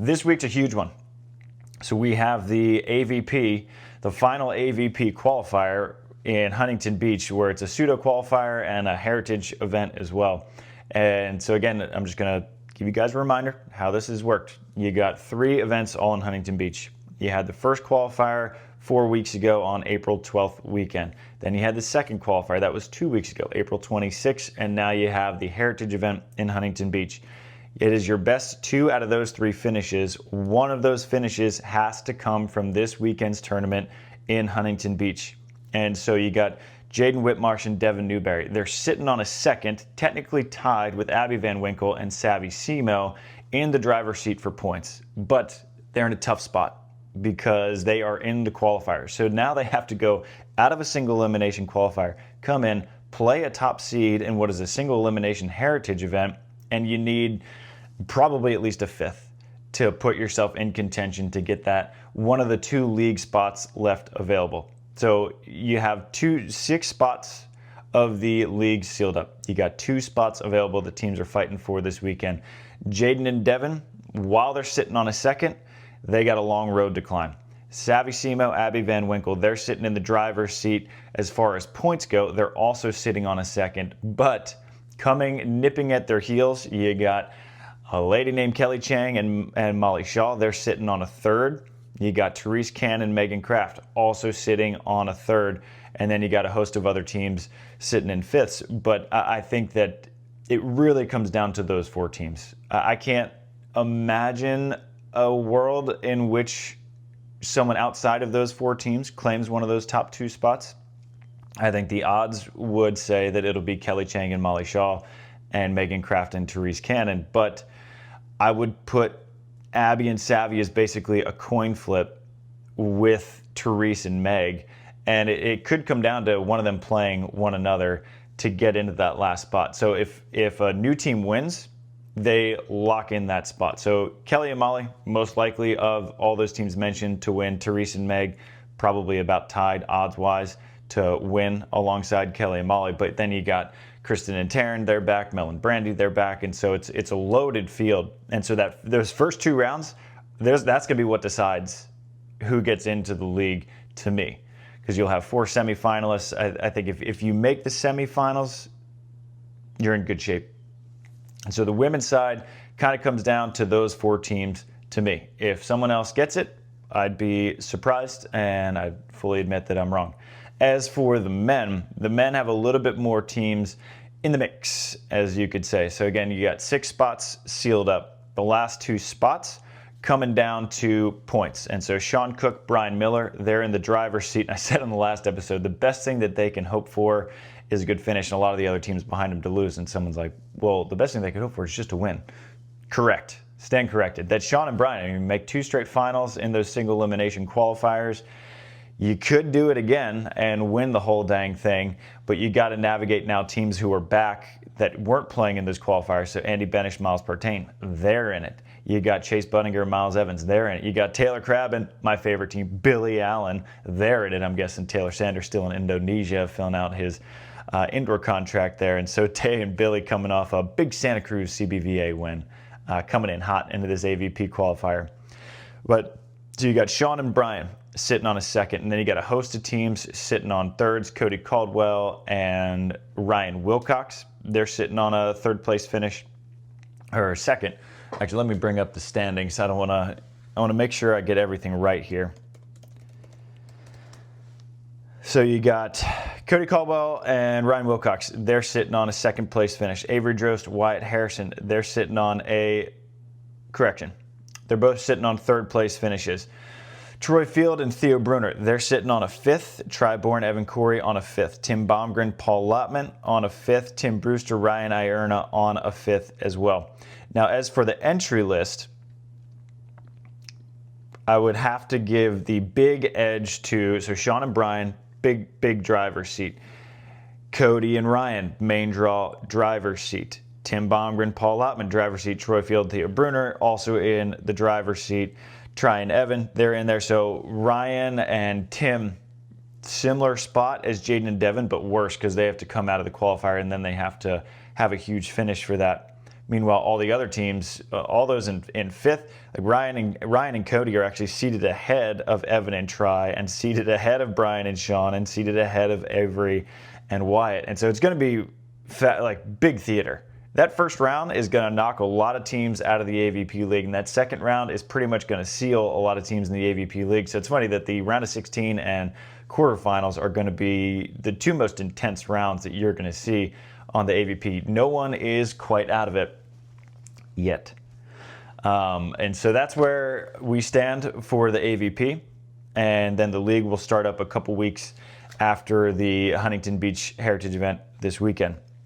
this week's a huge one. So we have the AVP, the final AVP qualifier in Huntington Beach, where it's a pseudo qualifier and a heritage event as well. And so again, I'm just going to give you guys a reminder how this has worked. You got 3 events all in Huntington Beach. You had the first qualifier 4 weeks ago on April 12th weekend. Then you had the second qualifier, that was 2 weeks ago, April 26th, and now you have the heritage event in Huntington Beach. It is your best 2 out of those 3 finishes. One of those finishes has to come from this weekend's tournament in Huntington Beach. And so you got Jaden Whitmarsh and Devon Newberry. They're sitting on a second, technically tied with Abby Van Winkle and Savvy Semo in the driver's seat for points. But they're in a tough spot because they are in the qualifier. So now they have to go out of a single elimination qualifier, come in, play a top seed in what is a single elimination heritage event, and you need probably at least a 5th to put yourself in contention to get that one of the 2 league spots left available. So you have 6 spots of the league sealed up. You got 2 spots available the teams are fighting for this weekend. Jaden and Devon, while they're sitting on a second, they got a long road to climb. Savvy Semo, Abby Van Winkle, they're sitting in the driver's seat. As far as points go, they're also sitting on a second. But nipping at their heels, you got a lady named Kelly Cheng and Molly Shaw. They're sitting on a 3rd. You got Therese Cann and Megan Kraft also sitting on a 3rd. And then you got a host of other teams sitting in 5ths. But I think that it really comes down to those 4 teams. I can't imagine a world in which someone outside of those 4 teams claims one of those top 2 spots. I think the odds would say that it'll be Kelly Cheng and Molly Shaw and Megan Kraft and Therese Cannon. But I would put Abby and Savvy as basically a coin flip with Therese and Meg. And it could come down to one of them playing one another to get into that last spot. So if a new team wins, they lock in that spot. So Kelly and Molly, most likely of all those teams mentioned to win. Therese and Meg, probably about tied odds-wise to win alongside Kelly and Molly. But then you got Kristen and Taryn, they're back. Mel and Brandy, they're back. And so it's a loaded field. And so that those first 2 rounds, that's going to be what decides who gets into the league to me. Because you'll have 4 semifinalists. I think if you make the semifinals, you're in good shape. And so the women's side kind of comes down to those 4 teams to me. If someone else gets it, I'd be surprised, and I fully admit that I'm wrong. As for the men have a little bit more teams in the mix, as you could say. So again, you got 6 spots sealed up. The last 2 spots coming down to points. And so Sean Cook, Brian Miller, they're in the driver's seat. I said on the last episode, the best thing that they can hope for is a good finish, and a lot of the other teams behind them to lose. And someone's like, well, the best thing they could hope for is just to win. Correct. Stand corrected. That's Sean and Brian. You make 2 straight finals in those single elimination qualifiers. You could do it again and win the whole dang thing, but you got to navigate now teams who are back that weren't playing in those qualifiers. So Andy Benish, Miles Partain, they're in it. You got Chase Budinger, Miles Evans, they're in it. You got Taylor Crabb and my favorite team, Billy Allen, they're in it. I'm guessing Taylor Sanders still in Indonesia, filling out his indoor contract there. And so Tay and Billy coming off a big Santa Cruz CBVA win, coming in hot into this AVP qualifier. But so you got Sean and Brian sitting on a second, and then you got a host of teams sitting on 3rds. Cody Caldwell and Ryan Wilcox, they're sitting on a 3rd place finish, or second. Actually, let me bring up the standings. I want to make sure I get everything right here. So you got Cody Caldwell and Ryan Wilcox, they're sitting on a 2nd place finish. Avery Drost, Wyatt Harrison, they're sitting on they're both sitting on 3rd place finishes. Troy Field and Theo Bruner, they're sitting on a 5th. Tri Bourne, Evan Corey on a 5th. Tim Baumgren, Paul Lotman on a 5th. Tim Brewster, Ryan Ierna on a 5th as well. Now, as for the entry list, I would have to give the big edge to, so Sean and Brian, big driver's seat. Cody and Ryan, main draw, driver's seat. Tim Baumgren, Paul Lotman, driver's seat. Troy Field, Theo Bruner, also in the driver's seat. Tri and Evan, they're in there. So Ryan and Tim, similar spot as Jaden and Devon, but worse because they have to come out of the qualifier and then they have to have a huge finish for that. Meanwhile, all the other teams, all those in fifth, like Ryan and Cody are actually seated ahead of Evan and Tri, and seated ahead of Brian and Sean, and seated ahead of Avery and Wyatt. And so it's going to be like big theater. That first round is going to knock a lot of teams out of the AVP League, and that second round is pretty much going to seal a lot of teams in the AVP League. So it's funny that the round of 16 and quarterfinals are going to be the two most intense rounds that you're going to see on the AVP. No one is quite out of it yet. And so that's where we stand for the AVP. And then the league will start up a couple weeks after the Huntington Beach Heritage event this weekend.